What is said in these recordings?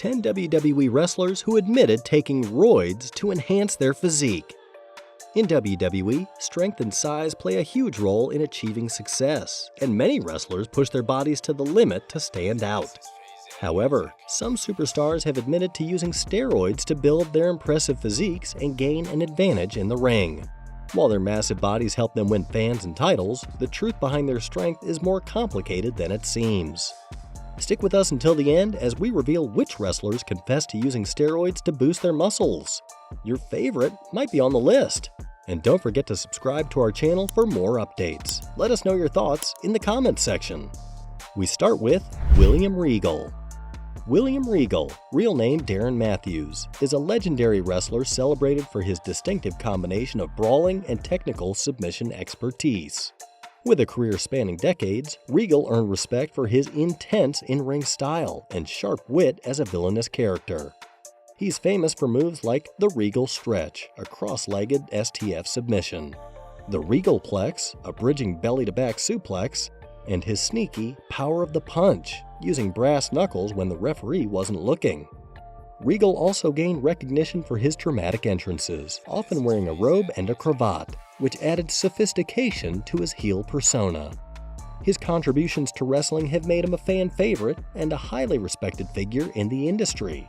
10 WWE wrestlers who admitted taking roids to enhance their physique. In WWE, strength and size play a huge role in achieving success, and many wrestlers push their bodies to the limit to stand out. However, some superstars have admitted to using steroids to build their impressive physiques and gain an advantage in the ring. While their massive bodies help them win fans and titles, the truth behind their strength is more complicated than it seems. Stick with us until the end as we reveal which wrestlers confess to using steroids to boost their muscles. Your favorite might be on the list. And don't forget to subscribe to our channel for more updates. Let us know your thoughts in the comments section. We start with William Regal. William Regal, real name Darren Matthews, is a legendary wrestler celebrated for his distinctive combination of brawling and technical submission expertise. With a career spanning decades, Regal earned respect for his intense in-ring style and sharp wit as a villainous character. He's famous for moves like the Regal Stretch, a cross-legged STF submission, the Regal Plex, a bridging belly-to-back suplex, and his sneaky Power of the Punch, using brass knuckles when the referee wasn't looking. Regal also gained recognition for his dramatic entrances, often wearing a robe and a cravat, which added sophistication to his heel persona. His contributions to wrestling have made him a fan favorite and a highly respected figure in the industry.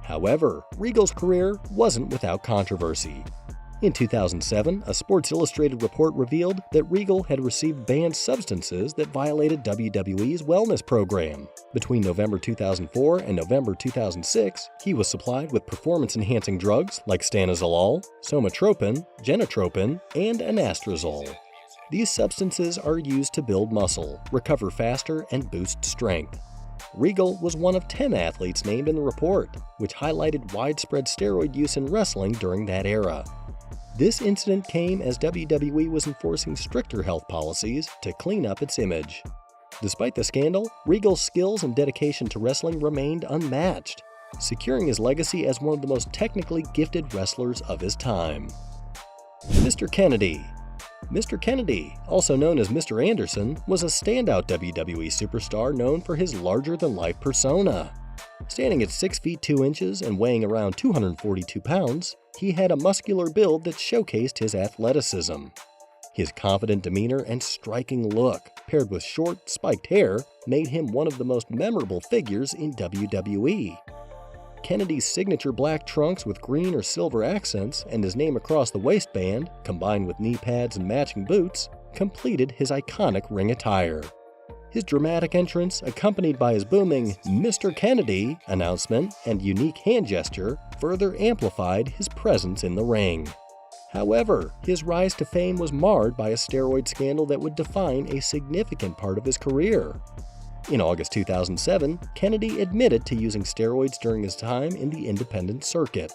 However, Regal's career wasn't without controversy. In 2007, a Sports Illustrated report revealed that Regal had received banned substances that violated WWE's wellness program. Between November 2004 and November 2006, he was supplied with performance-enhancing drugs like stanozolol, somatropin, genotropin, and anastrozole. These substances are used to build muscle, recover faster, and boost strength. Regal was one of 10 athletes named in the report, which highlighted widespread steroid use in wrestling during that era. This incident came as WWE was enforcing stricter health policies to clean up its image. Despite the scandal, Regal's skills and dedication to wrestling remained unmatched, securing his legacy as one of the most technically gifted wrestlers of his time. Mr. Kennedy. Mr. Kennedy, also known as Mr. Anderson, was a standout WWE superstar known for his larger-than-life persona. Standing at 6 feet 2 inches and weighing around 242 pounds, he had a muscular build that showcased his athleticism. His confident demeanor and striking look, paired with short, spiked hair, made him one of the most memorable figures in WWE. Kennedy's signature black trunks with green or silver accents and his name across the waistband, combined with knee pads and matching boots, completed his iconic ring attire. His dramatic entrance, accompanied by his booming "Mr. Kennedy" announcement and unique hand gesture, further amplified his presence in the ring. However, his rise to fame was marred by a steroid scandal that would define a significant part of his career. In August 2007, Kennedy admitted to using steroids during his time in the independent circuit.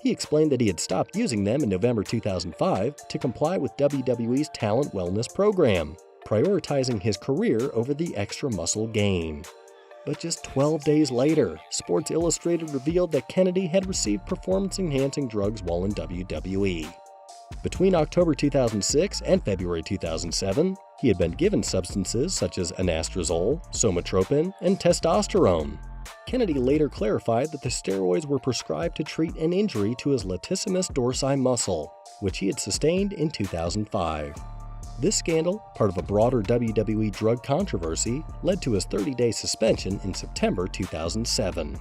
He explained that he had stopped using them in November 2005 to comply with WWE's talent wellness program, prioritizing his career over the extra muscle gain. But just 12 days later, Sports Illustrated revealed that Kennedy had received performance-enhancing drugs while in WWE. Between October 2006 and February 2007, he had been given substances such as anastrozole, somatropin, and testosterone. Kennedy later clarified that the steroids were prescribed to treat an injury to his latissimus dorsi muscle, which he had sustained in 2005. This scandal, part of a broader WWE drug controversy, led to his 30-day suspension in September 2007.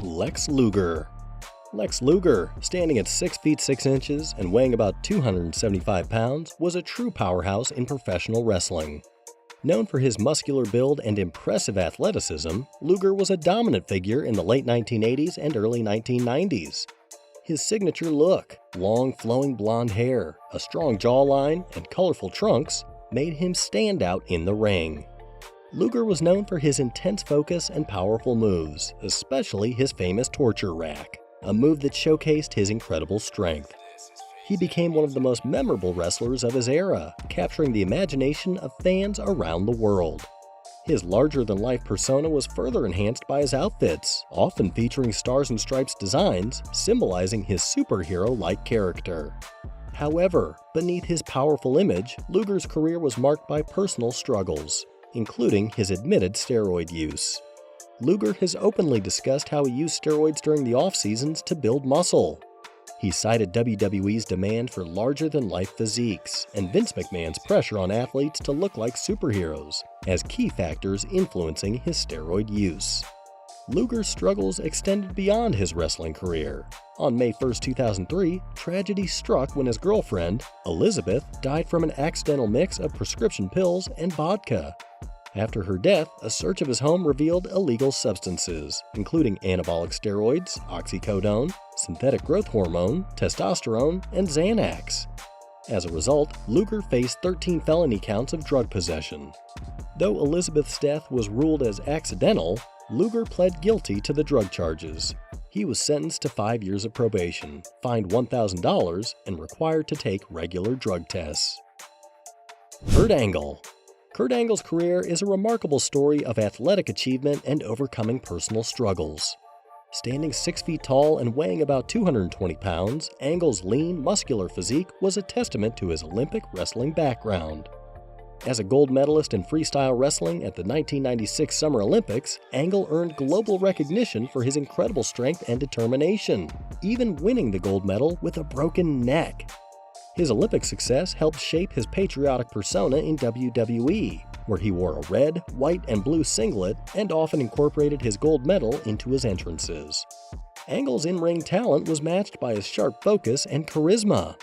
Lex Luger. Lex Luger, standing at 6 feet 6 inches and weighing about 275 pounds, was a true powerhouse in professional wrestling. Known for his muscular build and impressive athleticism, Luger was a dominant figure in the late 1980s and early 1990s. His signature look, long flowing blonde hair, a strong jawline, and colorful trunks made him stand out in the ring. Luger was known for his intense focus and powerful moves, especially his famous torture rack, a move that showcased his incredible strength. He became one of the most memorable wrestlers of his era, capturing the imagination of fans around the world. His larger-than-life persona was further enhanced by his outfits, often featuring stars and stripes designs, symbolizing his superhero-like character. However, beneath his powerful image, Luger's career was marked by personal struggles, including his admitted steroid use. Luger has openly discussed how he used steroids during the off-seasons to build muscle. He cited WWE's demand for larger-than-life physiques and Vince McMahon's pressure on athletes to look like superheroes as key factors influencing his steroid use. Luger's struggles extended beyond his wrestling career. On May 1, 2003, tragedy struck when his girlfriend, Elizabeth, died from an accidental mix of prescription pills and vodka. After her death, a search of his home revealed illegal substances, including anabolic steroids, oxycodone, synthetic growth hormone, testosterone, and Xanax. As a result, Luger faced 13 felony counts of drug possession. Though Elizabeth's death was ruled as accidental, Luger pled guilty to the drug charges. He was sentenced to 5 years of probation, fined $1,000, and required to take regular drug tests. Kurt Angle. Kurt Angle's career is a remarkable story of athletic achievement and overcoming personal struggles. Standing 6 feet tall and weighing about 220 pounds, Angle's lean, muscular physique was a testament to his Olympic wrestling background. As a gold medalist in freestyle wrestling at the 1996 Summer Olympics, Angle earned global recognition for his incredible strength and determination, even winning the gold medal with a broken neck. His Olympic success helped shape his patriotic persona in WWE, where he wore a red, white, and blue singlet and often incorporated his gold medal into his entrances. Angle's in-ring talent was matched by his sharp focus and charisma.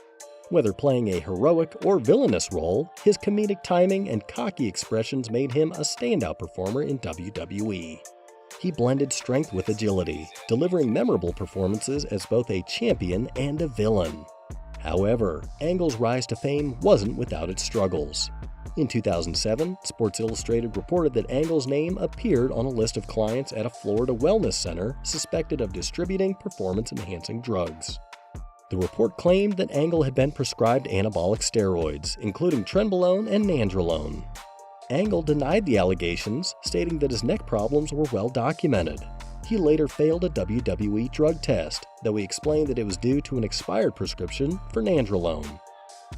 Whether playing a heroic or villainous role, his comedic timing and cocky expressions made him a standout performer in WWE. He blended strength with agility, delivering memorable performances as both a champion and a villain. However, Angle's rise to fame wasn't without its struggles. In 2007, Sports Illustrated reported that Angle's name appeared on a list of clients at a Florida wellness center suspected of distributing performance-enhancing drugs. The report claimed that Angle had been prescribed anabolic steroids, including trenbolone and nandrolone. Angle denied the allegations, stating that his neck problems were well documented. He later failed a WWE drug test, though he explained that it was due to an expired prescription for nandrolone.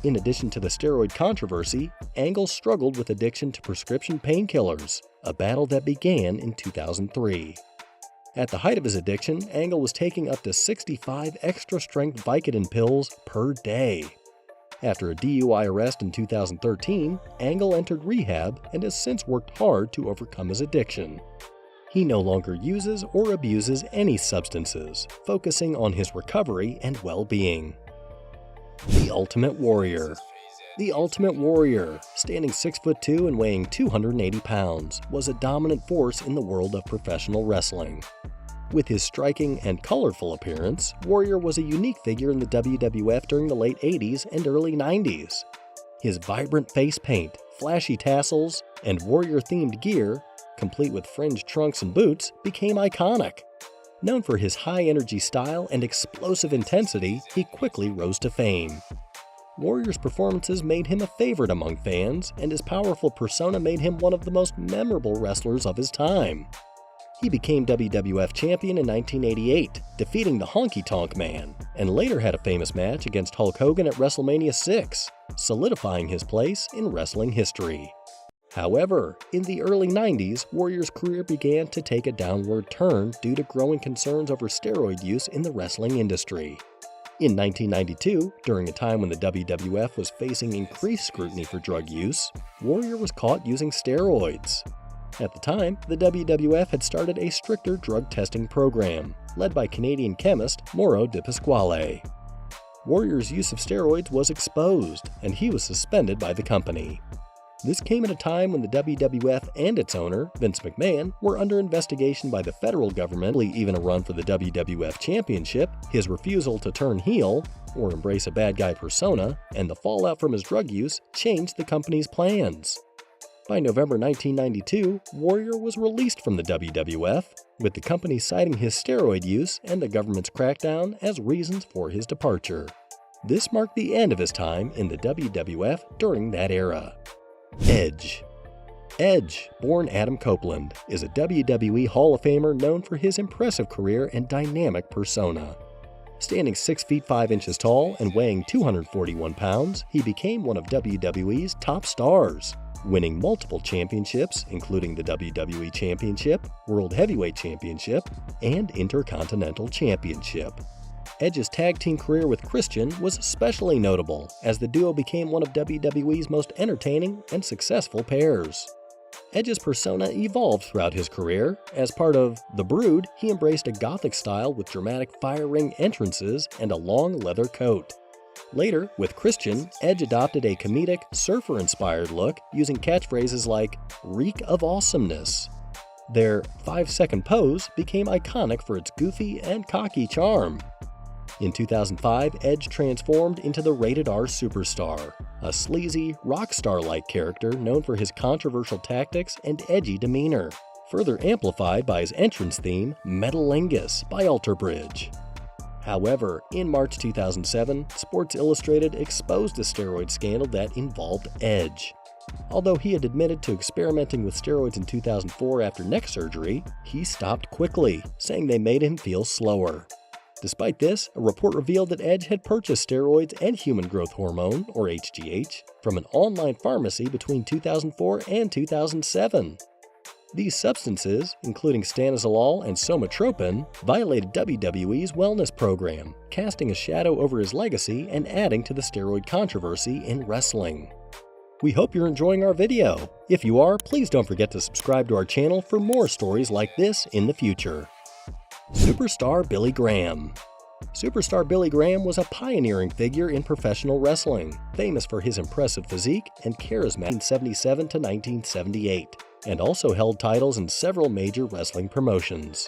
In addition to the steroid controversy, Angle struggled with addiction to prescription painkillers, a battle that began in 2003. At the height of his addiction, Angle was taking up to 65 extra-strength Vicodin pills per day. After a DUI arrest in 2013, Angle entered rehab and has since worked hard to overcome his addiction. He no longer uses or abuses any substances, focusing on his recovery and well-being. The Ultimate Warrior. The Ultimate Warrior, standing 6'2" and weighing 280 pounds, was a dominant force in the world of professional wrestling. With his striking and colorful appearance, Warrior was a unique figure in the WWF during the late 80s and early 90s. His vibrant face paint, flashy tassels, and Warrior-themed gear, complete with fringed trunks and boots, became iconic. Known for his high-energy style and explosive intensity, he quickly rose to fame. Warrior's performances made him a favorite among fans, and his powerful persona made him one of the most memorable wrestlers of his time. He became WWF champion in 1988, defeating the Honky Tonk Man, and later had a famous match against Hulk Hogan at WrestleMania 6, solidifying his place in wrestling history. However, in the early 90s, Warrior's career began to take a downward turn due to growing concerns over steroid use in the wrestling industry. In 1992, during a time when the WWF was facing increased scrutiny for drug use, Warrior was caught using steroids. At the time, the WWF had started a stricter drug testing program, led by Canadian chemist Mauro Di Pasquale. Warrior's use of steroids was exposed, and he was suspended by the company. This came at a time when the WWF and its owner, Vince McMahon, were under investigation by the federal government, even a run for the WWF Championship, his refusal to turn heel, or embrace a bad guy persona, and the fallout from his drug use changed the company's plans. By November 1992, Warrior was released from the WWF, with the company citing his steroid use and the government's crackdown as reasons for his departure. This marked the end of his time in the WWF during that era. Edge. Edge, born Adam Copeland, is a WWE Hall of Famer known for his impressive career and dynamic persona. Standing 6 feet 5 inches tall and weighing 241 pounds, he became one of WWE's top stars, winning multiple championships including the WWE Championship, World Heavyweight Championship, and Intercontinental Championship. Edge's tag team career with Christian was especially notable, as the duo became one of WWE's most entertaining and successful pairs. Edge's persona evolved throughout his career. As part of The Brood, he embraced a gothic style with dramatic fire ring entrances and a long leather coat. Later, with Christian, Edge adopted a comedic, surfer-inspired look using catchphrases like "reek of awesomeness." Their 5-second pose became iconic for its goofy and cocky charm. In 2005, Edge transformed into the rated-R superstar, a sleazy, rock star-like character known for his controversial tactics and edgy demeanor, further amplified by his entrance theme, Metalingus by Alter Bridge. However, in March 2007, Sports Illustrated exposed a steroid scandal that involved Edge. Although he had admitted to experimenting with steroids in 2004 after neck surgery, he stopped quickly, saying they made him feel slower. Despite this, a report revealed that Edge had purchased steroids and human growth hormone, or HGH, from an online pharmacy between 2004 and 2007. These substances, including stanozolol and somatropin, violated WWE's wellness program, casting a shadow over his legacy and adding to the steroid controversy in wrestling. We hope you're enjoying our video. If you are, please don't forget to subscribe to our channel for more stories like this in the future. Superstar Billy Graham. Superstar Billy Graham was a pioneering figure in professional wrestling, famous for his impressive physique and charisma in 1977 to 1978, and also held titles in several major wrestling promotions.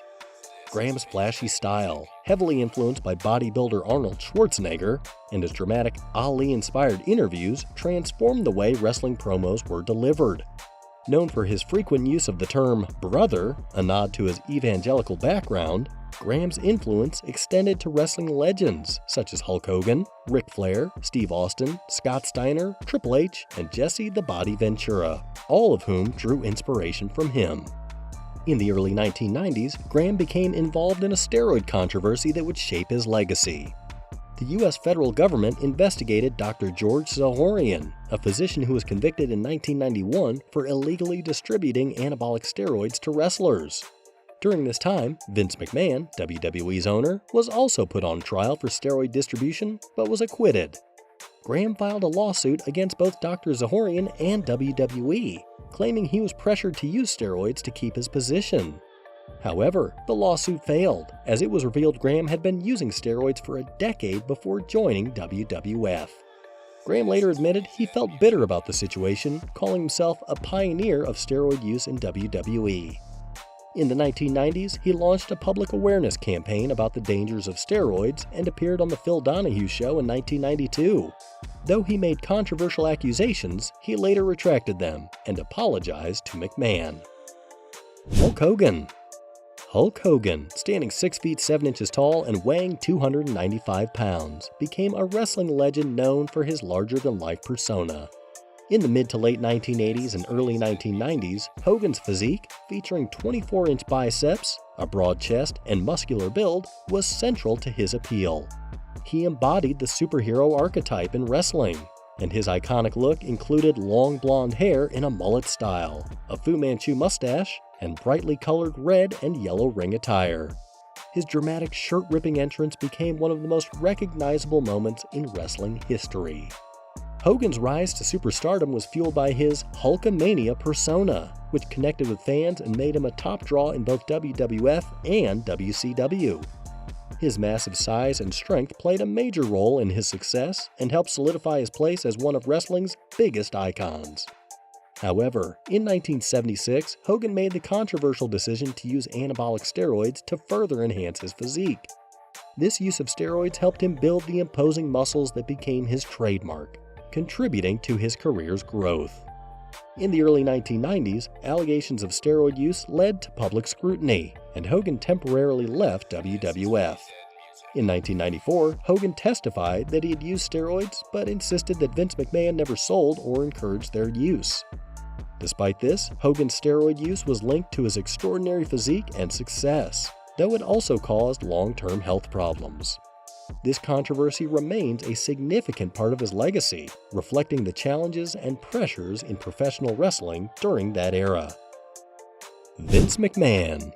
Graham's flashy style, heavily influenced by bodybuilder Arnold Schwarzenegger, and his dramatic Ali-inspired interviews transformed the way wrestling promos were delivered. Known for his frequent use of the term "brother," a nod to his evangelical background, Graham's influence extended to wrestling legends such as Hulk Hogan, Ric Flair, Steve Austin, Scott Steiner, Triple H, and Jesse the Body Ventura, all of whom drew inspiration from him. In the early 1990s, Graham became involved in a steroid controversy that would shape his legacy. The U.S. federal government investigated Dr. George Zahorian, a physician who was convicted in 1991 for illegally distributing anabolic steroids to wrestlers. During this time, Vince McMahon, WWE's owner, was also put on trial for steroid distribution but was acquitted. Graham filed a lawsuit against both Dr. Zahorian and WWE, claiming he was pressured to use steroids to keep his position. However, the lawsuit failed, as it was revealed Graham had been using steroids for a decade before joining WWF. Graham later admitted he felt bitter about the situation, calling himself a pioneer of steroid use in WWE. In the 1990s, he launched a public awareness campaign about the dangers of steroids and appeared on The Phil Donahue Show in 1992. Though he made controversial accusations, he later retracted them and apologized to McMahon. Hulk Hogan. Hulk Hogan, standing 6 feet 7 inches tall and weighing 295 pounds, became a wrestling legend known for his larger-than-life persona. In the mid to late 1980s and early 1990s, Hogan's physique, featuring 24-inch biceps, a broad chest, and muscular build, was central to his appeal. He embodied the superhero archetype in wrestling, and his iconic look included long blonde hair in a mullet style, a Fu Manchu mustache, and brightly colored red and yellow ring attire. His dramatic shirt-ripping entrance became one of the most recognizable moments in wrestling history. Hogan's rise to superstardom was fueled by his Hulkamania persona, which connected with fans and made him a top draw in both WWF and WCW. His massive size and strength played a major role in his success and helped solidify his place as one of wrestling's biggest icons. However, in 1976, Hogan made the controversial decision to use anabolic steroids to further enhance his physique. This use of steroids helped him build the imposing muscles that became his trademark, contributing to his career's growth. In the early 1990s, allegations of steroid use led to public scrutiny, and Hogan temporarily left WWF. In 1994, Hogan testified that he had used steroids, but insisted that Vince McMahon never sold or encouraged their use. Despite this, Hogan's steroid use was linked to his extraordinary physique and success, though it also caused long-term health problems. This controversy remains a significant part of his legacy, reflecting the challenges and pressures in professional wrestling during that era. Vince McMahon.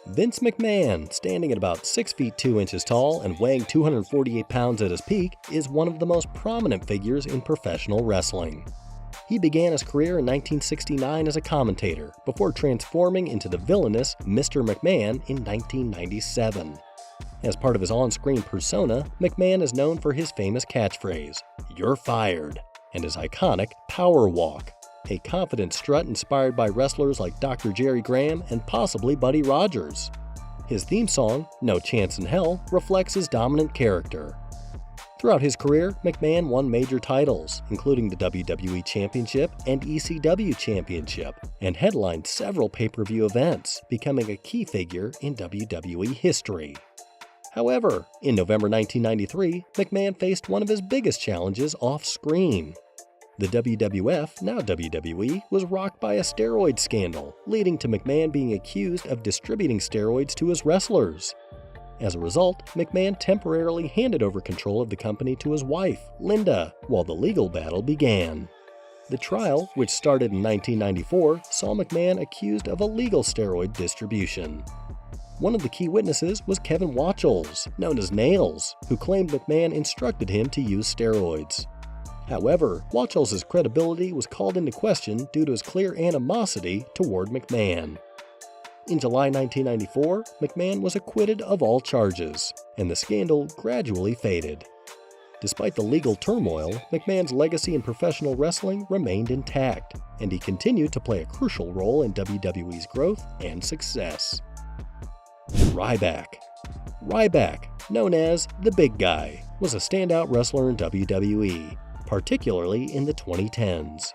Vince McMahon, standing at about 6 feet 2 inches tall and weighing 248 pounds at his peak, is one of the most prominent figures in professional wrestling. He began his career in 1969 as a commentator, before transforming into the villainous Mr. McMahon in 1997. As part of his on-screen persona, McMahon is known for his famous catchphrase, "You're fired," and his iconic Power Walk, a confident strut inspired by wrestlers like Dr. Jerry Graham and possibly Buddy Rogers. His theme song, "No Chance in Hell," reflects his dominant character. Throughout his career, McMahon won major titles, including the WWE Championship and ECW Championship, and headlined several pay-per-view events, becoming a key figure in WWE history. However, in November 1993, McMahon faced one of his biggest challenges off-screen. The WWF, now WWE, was rocked by a steroid scandal, leading to McMahon being accused of distributing steroids to his wrestlers. As a result, McMahon temporarily handed over control of the company to his wife, Linda, while the legal battle began. The trial, which started in 1994, saw McMahon accused of illegal steroid distribution. One of the key witnesses was Kevin Watchels, known as Nails, who claimed McMahon instructed him to use steroids. However, Watchels' credibility was called into question due to his clear animosity toward McMahon. In July 1994, McMahon was acquitted of all charges, and the scandal gradually faded. Despite the legal turmoil, McMahon's legacy in professional wrestling remained intact, and he continued to play a crucial role in WWE's growth and success. Ryback. Ryback, known as the Big Guy, was a standout wrestler in WWE, particularly in the 2010s.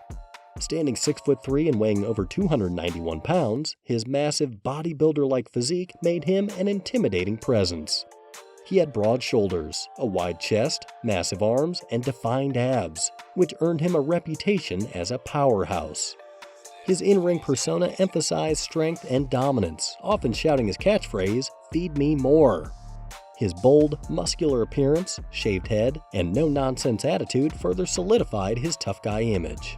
Standing 6'3" and weighing over 291 pounds, his massive bodybuilder-like physique made him an intimidating presence. He had broad shoulders, a wide chest, massive arms, and defined abs, which earned him a reputation as a powerhouse. His in-ring persona emphasized strength and dominance, often shouting his catchphrase, "Feed me more." His bold, muscular appearance, shaved head, and no-nonsense attitude further solidified his tough guy image.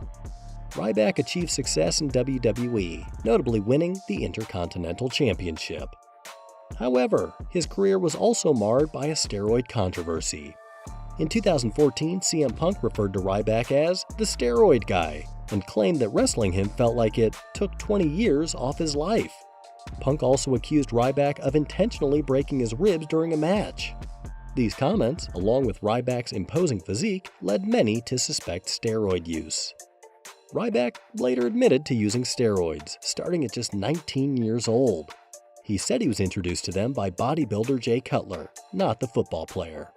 Ryback achieved success in WWE, notably winning the Intercontinental Championship. However, his career was also marred by a steroid controversy. In 2014, CM Punk referred to Ryback as the Steroid Guy and claimed that wrestling him felt like it took 20 years off his life. Punk also accused Ryback of intentionally breaking his ribs during a match. These comments, along with Ryback's imposing physique, led many to suspect steroid use. Ryback later admitted to using steroids, starting at just 19 years old. He said he was introduced to them by bodybuilder Jay Cutler, not the football player.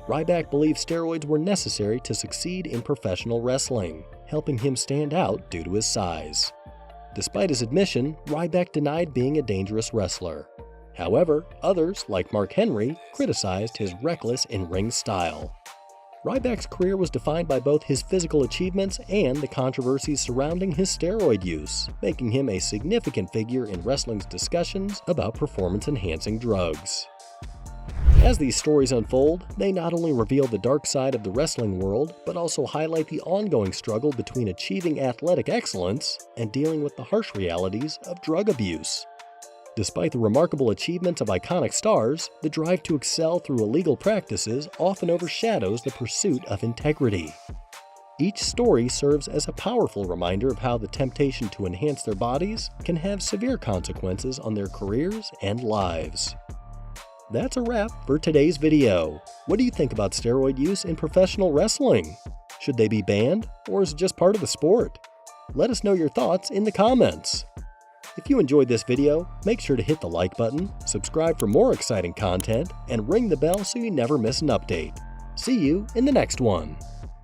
Ryback believed steroids were necessary to succeed in professional wrestling, helping him stand out due to his size. Despite his admission, Ryback denied being a dangerous wrestler. However, others, like Mark Henry, criticized his reckless in-ring style. Ryback's career was defined by both his physical achievements and the controversies surrounding his steroid use, making him a significant figure in wrestling's discussions about performance-enhancing drugs. As these stories unfold, they not only reveal the dark side of the wrestling world, but also highlight the ongoing struggle between achieving athletic excellence and dealing with the harsh realities of drug abuse. Despite the remarkable achievements of iconic stars, the drive to excel through illegal practices often overshadows the pursuit of integrity. Each story serves as a powerful reminder of how the temptation to enhance their bodies can have severe consequences on their careers and lives. That's a wrap for today's video. What do you think about steroid use in professional wrestling? Should they be banned, or is it just part of the sport? Let us know your thoughts in the comments. If you enjoyed this video, make sure to hit the like button, subscribe for more exciting content, and ring the bell so you never miss an update. See you in the next one.